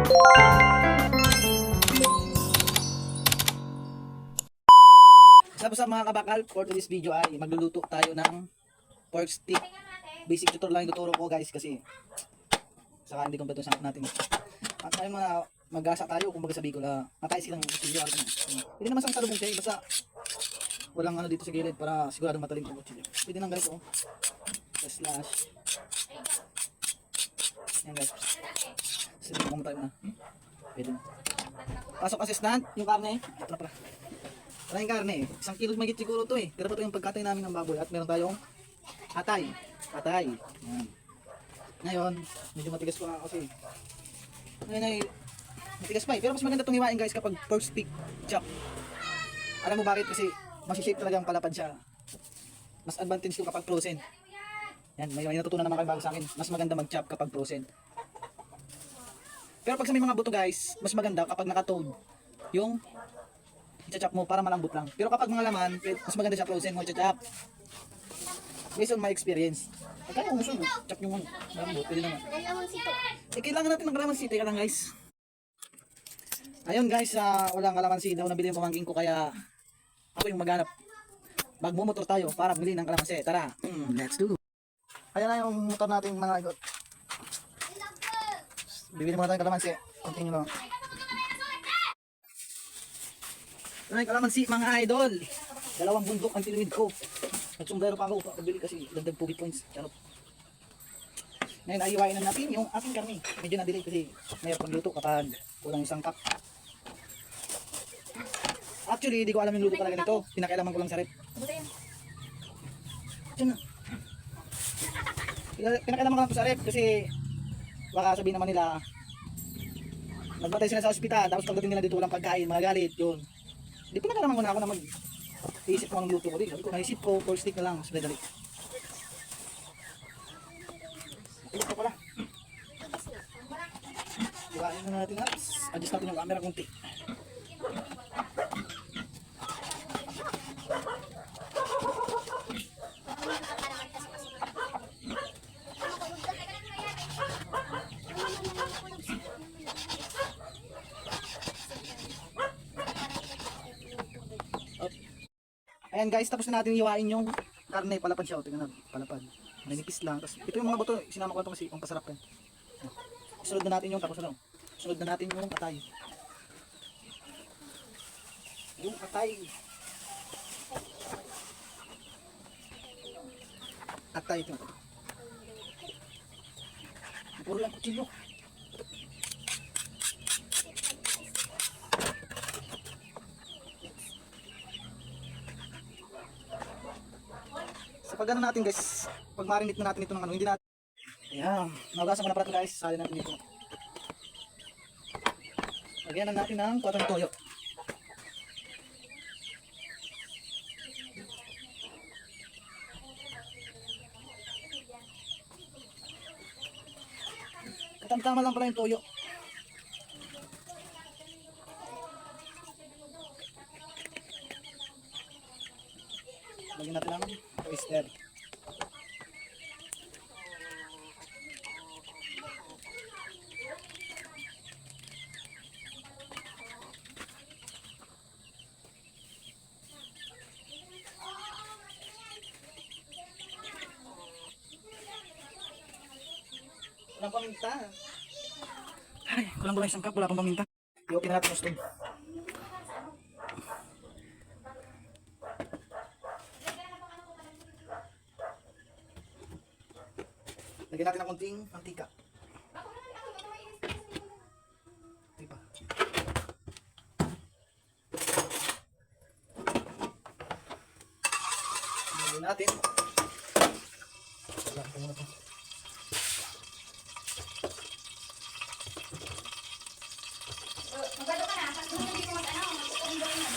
Tapos sa mga kabakal, for today's video ay magluluto tayo ng pork steak. Basic tutorial lang yung tuturo ko guys kasi saka hindi kompleto sa natin. At tayo mga mag-asa tayo kung baga sa Bicol, matay silang kutsilyo. Hindi naman sa salubong siya, basta walang ano dito sa gilid para sigurado matalim ang kutsilyo. Pwede nang ganito. Slash. Yan guys. Sige, kung tayo na. Pwede na. Pasok assistant, yung karne. Ito na pala. Maraming karne eh. 1 kilo magit siguro to eh. Pero ito yung pagkatay namin ng baboy. At meron tayong atay. Atay. Yan. Ngayon, medyo matigas pa kasi. Ngayon ay matigas pa eh. Pero mas maganda itong hiwain guys kapag pork steak chop. Alam mo bakit? Kasi masishape talaga ang palapad siya. Mas advantage ko kapag frozen. Yan, may natutunan naman kayo bago sa akin. Mas maganda mag-chop kapag frozen. Pero pag sa may mga buto guys, mas maganda kapag naka-toad. Yung i-chop mo para malambot lang. Pero kapag mga laman, mas maganda siya frozen mo i-chop. Based on my experience. Pagkaya kung gusto mo, chop yung malambot, pwede naman. Eh, kailangan natin ng kalamansi. Teka lang guys. Ayun guys, walang kalamansi daw nabili yung pamangking ko kaya ako yung maghanap. Magmumotor tayo para bumili ng kalamansi. Tara, let's do. Ayan na yung motor natin mga igot. Bibili muna tayo ng kalamansi. Continue lang. Ay, kalamansi mga idol. 2 bundok ang tinawid ko. Nagsumbrero pa ako pagbili kasi dagdag pugi points. Charot. Ngayon ahiwain na natin yung ating karne. Medyo na-delay kasi mayroon pang luto kapag kulang isang cup. Actually, hindi ko alam yung luto talaga nito. Pinakailaman ko lang sa rep. Pinakailaman ko lang sa rep kasi baka sabihin naman nila nagbatay sila sa ospital tapos pagdating nila dito walang pagkain, magagalit yun. Hindi pinakalaman ko na ako na mag-iisip ko ng luto ko din. Sabi ko, naisip ko, pork steak na lang. Mas dali. Ito pala. Iwain na natin na. Adjust natin yung camera kunti. Ayan guys, tapos na natin iwain yung karne, palapad siya. Tingnan natin, palapad. Maninipis lang. Tapos ito yung mga buto, sinama ko ito kasi kung pasarap yan. Sunod na natin yung tapos na. Sunod na natin yung atay. Yung atay. Atay ito. Puro lang kutsilyo. Pag ano natin guys, pag marinate na natin ito ng ano, hindi natin. Ayan, naugasan ko na pala ito guys, sali natin dito. Lagyan na natin ng 4 toyo. Katamtama lang pala yung toyo. Lagyan natin ng oyster. Walang paminta. Ay, kulang ko lang isang cup, wala pang paminta. I-open natin yung stove. Lagyan natin ng konting mantika. Diba? Lagyan natin. Lagyan ko muna ito. Magado ka na, pag hindi ko mag-ano, mag-ongoing na.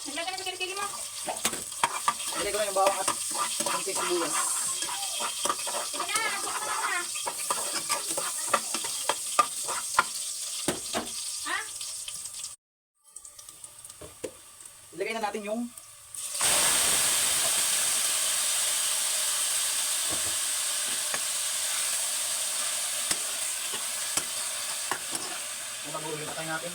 Naglagay na sa kilikili mo. Lagyan ko na yung bawang at konting sibuyas. Sige na, asok ka na. na natin yung magulo yung atay natin.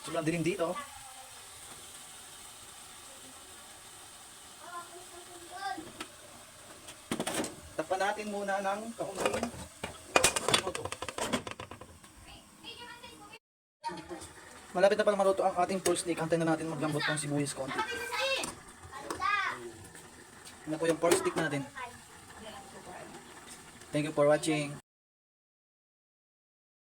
Sobrang dilim dito. Takpan natin muna ng kaunting minuto. Malapit na pala maluto ang ating pork steak. Antayin na natin maglambot ng sibuyas konti. Yan na po yung pork steak natin. Thank you for watching.